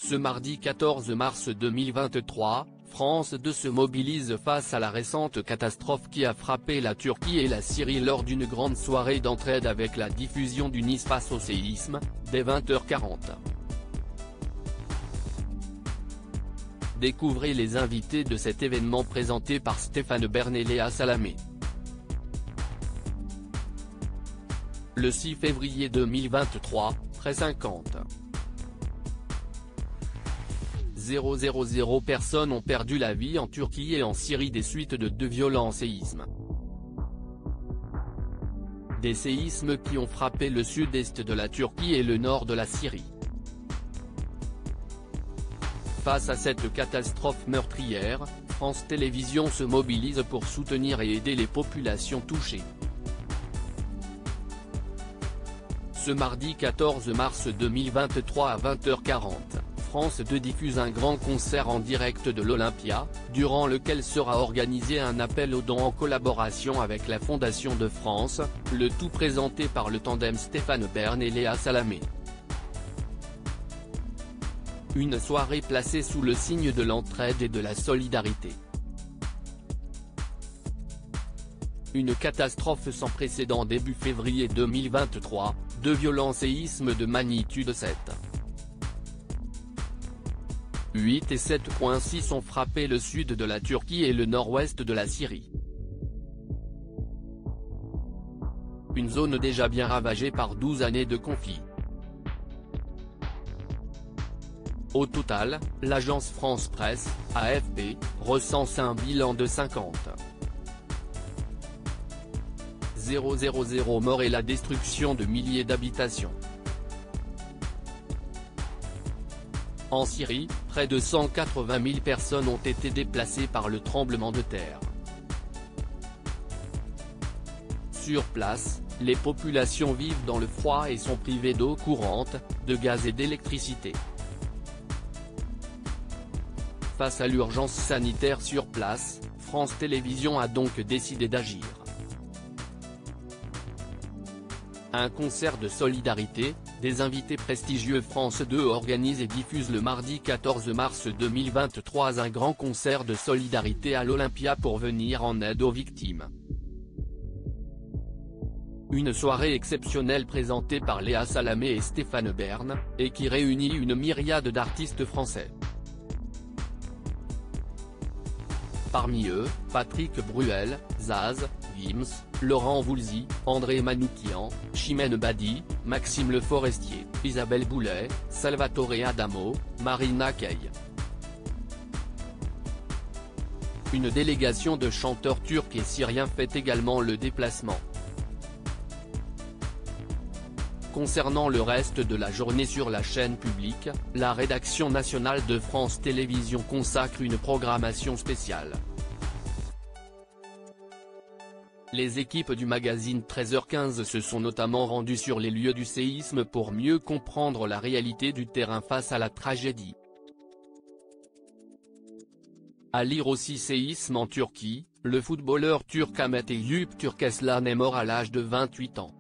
Ce mardi 14 mars 2023, France 2 se mobilise face à la récente catastrophe qui a frappé la Turquie et la Syrie lors d'une grande soirée d'entraide avec la diffusion du Nice face au séisme, dès 20h40. Découvrez les invités de cet événement présenté par Stéphane Bern et Léa Salamé. Le 6 février 2023, 13h50. 000 personnes ont perdu la vie en Turquie et en Syrie des suites de deux violents séismes. Des séismes qui ont frappé le sud-est de la Turquie et le nord de la Syrie. Face à cette catastrophe meurtrière, France Télévisions se mobilise pour soutenir et aider les populations touchées. Ce mardi 14 mars 2023 à 20h40, France 2 diffuse un grand concert en direct de l'Olympia, durant lequel sera organisé un appel aux dons en collaboration avec la Fondation de France, le tout présenté par le tandem Stéphane Bern et Léa Salamé. Une soirée placée sous le signe de l'entraide et de la solidarité. Une catastrophe sans précédent début février 2023, deux violents séismes de magnitude 7. 8 et 7.6 ont frappé le sud de la Turquie et le nord-ouest de la Syrie. Une zone déjà bien ravagée par 12 années de conflit. Au total, l'agence France Presse, AFP, recense un bilan de 50 000 morts et la destruction de milliers d'habitations. En Syrie, près de 180 000 personnes ont été déplacées par le tremblement de terre. Sur place, les populations vivent dans le froid et sont privées d'eau courante, de gaz et d'électricité. Face à l'urgence sanitaire sur place, France Télévisions a donc décidé d'agir. Un concert de solidarité, des invités prestigieux. France 2 organise et diffuse le mardi 14 mars 2023 un grand concert de solidarité à l'Olympia pour venir en aide aux victimes. Une soirée exceptionnelle présentée par Léa Salamé et Stéphane Bern, et qui réunit une myriade d'artistes français. Parmi eux, Patrick Bruel, Zaz, Gims, Laurent Voulzy, André Manoukian, Chimène Badi, Maxime Le Forestier, Isabelle Boulet, Salvatore Adamo, Marina Kaye. Une délégation de chanteurs turcs et syriens fait également le déplacement. Concernant le reste de la journée sur la chaîne publique, la rédaction nationale de France Télévisions consacre une programmation spéciale. Les équipes du magazine 13h15 se sont notamment rendues sur les lieux du séisme pour mieux comprendre la réalité du terrain face à la tragédie. À lire aussi: séisme en Turquie, le footballeur turc Ahmet Eyüp Turkeslan est mort à l'âge de 28 ans.